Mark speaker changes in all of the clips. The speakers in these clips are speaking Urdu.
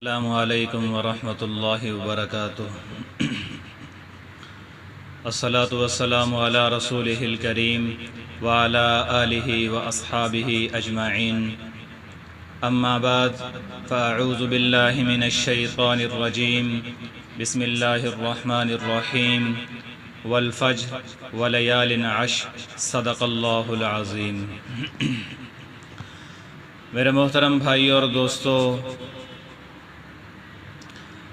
Speaker 1: السلام علیکم ورحمۃ اللہ وبرکاتہ۔ الصلاۃ والسلام علی رسولہ الکریم وعلی آلہ واصحابہ اجمعین، اما بعد فاعوذ باللہ من الشیطان الرجیم، بسم اللہ الرحمن الرحیم، والفجر ولیال عشر، صدق اللہ العظیم۔ میرے محترم بھائی اور دوستو،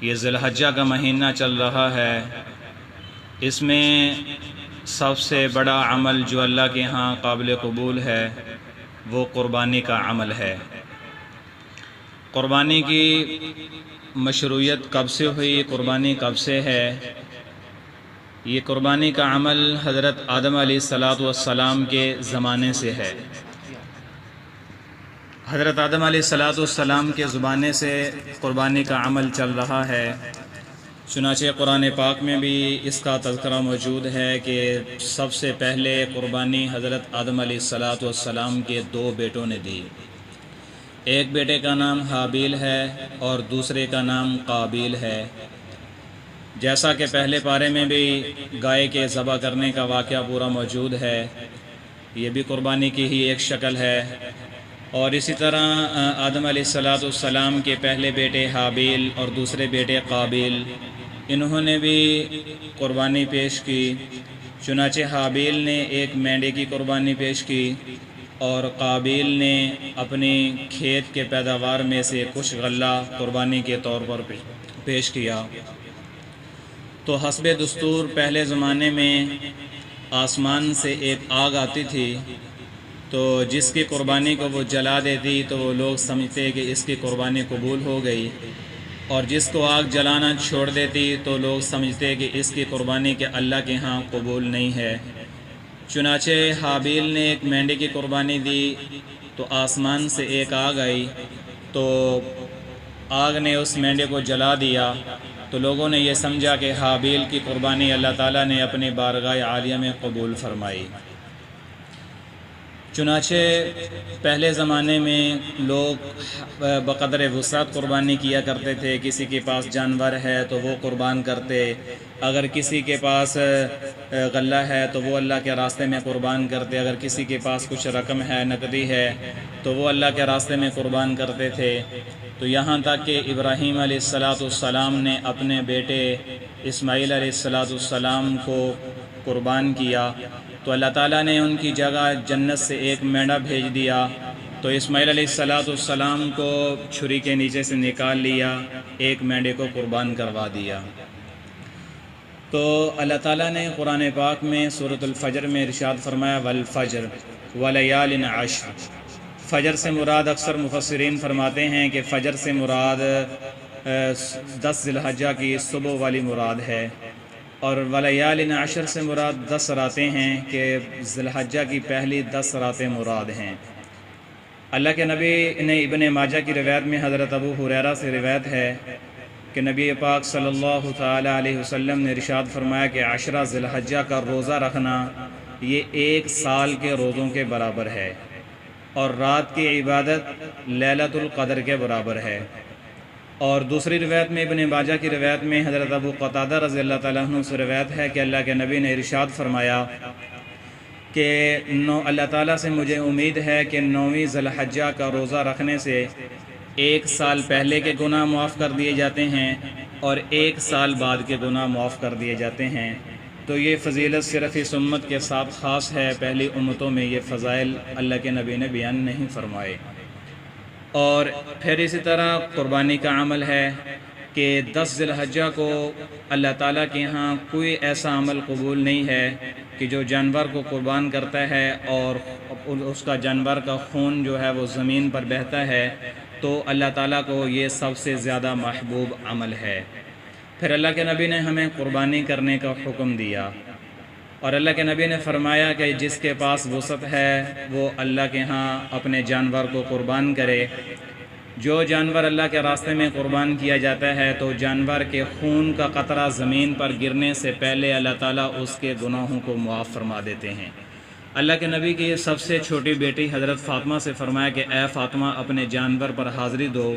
Speaker 1: یہ ذی الحجہ کا مہینہ چل رہا ہے۔ اس میں سب سے بڑا عمل جو اللہ کے ہاں قابل قبول ہے وہ قربانی کا عمل ہے۔ قربانی کی مشروعیت کب سے ہوئی، قربانی کب سے ہے؟ یہ قربانی کا عمل حضرت آدم علیہ السلام کے زمانے سے ہے۔ حضرت آدم علیہ السلام کے زمانے سے قربانی کا عمل چل رہا ہے۔ چنانچہ قرآن پاک میں بھی اس کا تذکرہ موجود ہے کہ سب سے پہلے قربانی حضرت آدم علیہ السلام کے دو بیٹوں نے دی۔ ایک بیٹے کا نام حابیل ہے اور دوسرے کا نام قابیل ہے۔ جیسا کہ پہلے پارے میں بھی گائے کے ذبح کرنے کا واقعہ پورا موجود ہے، یہ بھی قربانی کی ہی ایک شکل ہے۔ اور اسی طرح آدم علیہ السلام کے پہلے بیٹے حابیل اور دوسرے بیٹے قابیل، انہوں نے بھی قربانی پیش کی۔ چنانچہ حابیل نے ایک مینڈے کی قربانی پیش کی اور قابیل نے اپنی کھیت کے پیداوار میں سے کچھ غلہ قربانی کے طور پر پیش کیا۔ تو حسب دستور پہلے زمانے میں آسمان سے ایک آگ آتی تھی، تو جس کی قربانی کو وہ جلا دیتی تو وہ لوگ سمجھتے کہ اس کی قربانی قبول ہو گئی، اور جس کو آگ جلانا چھوڑ دیتی تو لوگ سمجھتے کہ اس کی قربانی کہ اللہ کے ہاں قبول نہیں ہے۔ چنانچہ حابیل نے ایک مینڈے کی قربانی دی تو آسمان سے ایک آگ آئی، تو آگ نے اس مینڈے کو جلا دیا، تو لوگوں نے یہ سمجھا کہ حابیل کی قربانی اللہ تعالیٰ نے اپنی بارگاہ عالیہ میں قبول فرمائی۔ چنانچہ پہلے زمانے میں لوگ بقدر وسعت قربانی کیا کرتے تھے۔ کسی کے پاس جانور ہے تو وہ قربان کرتے، اگر کسی کے پاس غلہ ہے تو وہ اللہ کے راستے میں قربان کرتے، اگر کسی کے پاس کچھ رقم ہے، نقدی ہے، تو وہ اللہ کے راستے میں قربان کرتے تھے۔ تو یہاں تک کہ ابراہیم علیہ السلام نے اپنے بیٹے اسماعیل علیہ السلام کو قربان کیا، تو اللہ تعالیٰ نے ان کی جگہ جنت سے ایک مینڈا بھیج دیا، تو اسماعیل علیہ السلام کو چھری کے نیچے سے نکال لیا، ایک مینڈے کو قربان کروا دیا۔ تو اللہ تعالیٰ نے قرآن پاک میں سورۃ الفجر میں ارشاد فرمایا، والفجر ولیال عشر۔ فجر سے مراد اکثر مفسرین فرماتے ہیں کہ فجر سے مراد 10 ذی الحجہ کی صبح والی مراد ہے، اور ولیال عشر سے مراد 10 راتیں ہیں کہ ذی الحجہ کی پہلی 10 راتیں مراد ہیں۔ اللہ کے نبی نے ابن ماجہ کی روایت میں حضرت ابو ہریرہ سے روایت ہے کہ نبی پاک صلی اللہ تعالی علیہ وسلم نے ارشاد فرمایا کہ 10 ذی الحجہ کا روزہ رکھنا یہ 1 سال کے روزوں کے برابر ہے، اور رات کی عبادت لیلۃ القدر کے برابر ہے۔ اور دوسری روایت میں ابن ماجہ کی روایت میں حضرت ابو قتادہ رضی اللہ تعالیٰ عنہ سے روایت ہے کہ اللہ کے نبی نے ارشاد فرمایا کہ اللہ تعالیٰ سے مجھے امید ہے کہ 9ویں ذی الحجہ کا روزہ رکھنے سے 1 سال پہلے کے گناہ معاف کر دیے جاتے ہیں اور 1 سال بعد کے گناہ معاف کر دیے جاتے ہیں۔ تو یہ فضیلت صرف اس امت کے ساتھ خاص ہے، پہلی امتوں میں یہ فضائل اللہ کے نبی نے بیان نہیں فرمائے۔ اور پھر اسی طرح قربانی کا عمل ہے کہ 10 ذی الحجہ کو اللہ تعالیٰ کے ہاں کوئی ایسا عمل قبول نہیں ہے کہ جو جانور کو قربان کرتا ہے اور اس کا جانور کا خون جو ہے وہ زمین پر بہتا ہے، تو اللہ تعالیٰ کو یہ سب سے زیادہ محبوب عمل ہے۔ پھر اللہ کے نبی نے ہمیں قربانی کرنے کا حکم دیا، اور اللہ کے نبی نے فرمایا کہ جس کے پاس وسعت ہے وہ اللہ کے ہاں اپنے جانور کو قربان کرے۔ جو جانور اللہ کے راستے میں قربان کیا جاتا ہے تو جانور کے خون کا قطرہ زمین پر گرنے سے پہلے اللہ تعالیٰ اس کے گناہوں کو معاف فرما دیتے ہیں۔ اللہ کے نبی کی سب سے چھوٹی بیٹی حضرت فاطمہ سے فرمایا کہ اے فاطمہ اپنے جانور پر حاضری دو،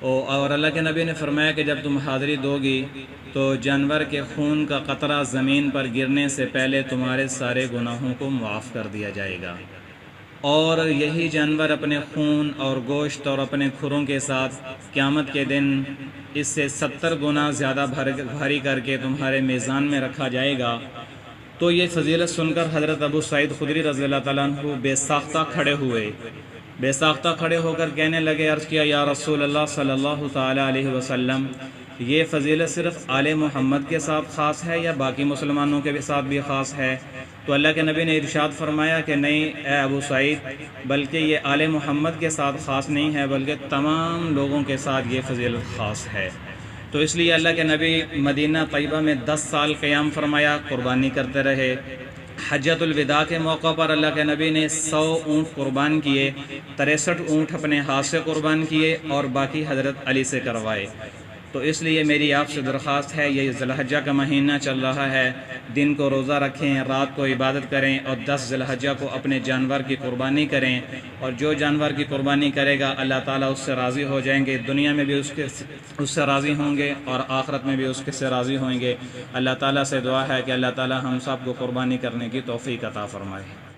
Speaker 1: اور اللہ کے نبی نے فرمایا کہ جب تم حاضری دو گی تو جانور کے خون کا قطرہ زمین پر گرنے سے پہلے تمہارے سارے گناہوں کو معاف کر دیا جائے گا، اور یہی جانور اپنے خون اور گوشت اور اپنے کھروں کے ساتھ قیامت کے دن اس سے 70 گنا زیادہ بھاری کر کے تمہارے میزان میں رکھا جائے گا۔ تو یہ فضیلت سن کر حضرت ابو سعید خدری رضی اللہ تعالیٰ عنہ بے ساختہ کھڑے ہو کر کہنے لگے، عرض کیا یا رسول اللہ صلی اللہ تعالیٰ علیہ وسلم، یہ فضیلت صرف آل محمد کے ساتھ خاص ہے یا باقی مسلمانوں کے ساتھ بھی خاص ہے؟ تو اللہ کے نبی نے ارشاد فرمایا کہ نہیں اے ابو سعید، بلکہ یہ آل محمد کے ساتھ خاص نہیں ہے بلکہ تمام لوگوں کے ساتھ یہ فضیلت خاص ہے۔ تو اس لیے اللہ کے نبی مدینہ طیبہ میں 10 سال قیام فرمایا، قربانی کرتے رہے۔ حجۃ الوداع کے موقع پر اللہ کے نبی نے 100 اونٹ قربان کیے، 63 اونٹ اپنے ہاتھ سے قربان کیے اور باقی حضرت علی سے کروائے۔ تو اس لیے میری آپ سے درخواست ہے، یہ ذی الحجہ کا مہینہ چل رہا ہے، دن کو روزہ رکھیں، رات کو عبادت کریں اور 10 ذی الحجہ کو اپنے جانور کی قربانی کریں، اور جو جانور کی قربانی کرے گا اللہ تعالیٰ اس سے راضی ہو جائیں گے، دنیا میں بھی اس سے راضی ہوں گے اور آخرت میں بھی اس سے راضی ہوں گے۔ اللہ تعالیٰ سے دعا ہے کہ اللہ تعالیٰ ہم سب کو قربانی کرنے کی توفیق عطا فرمائے۔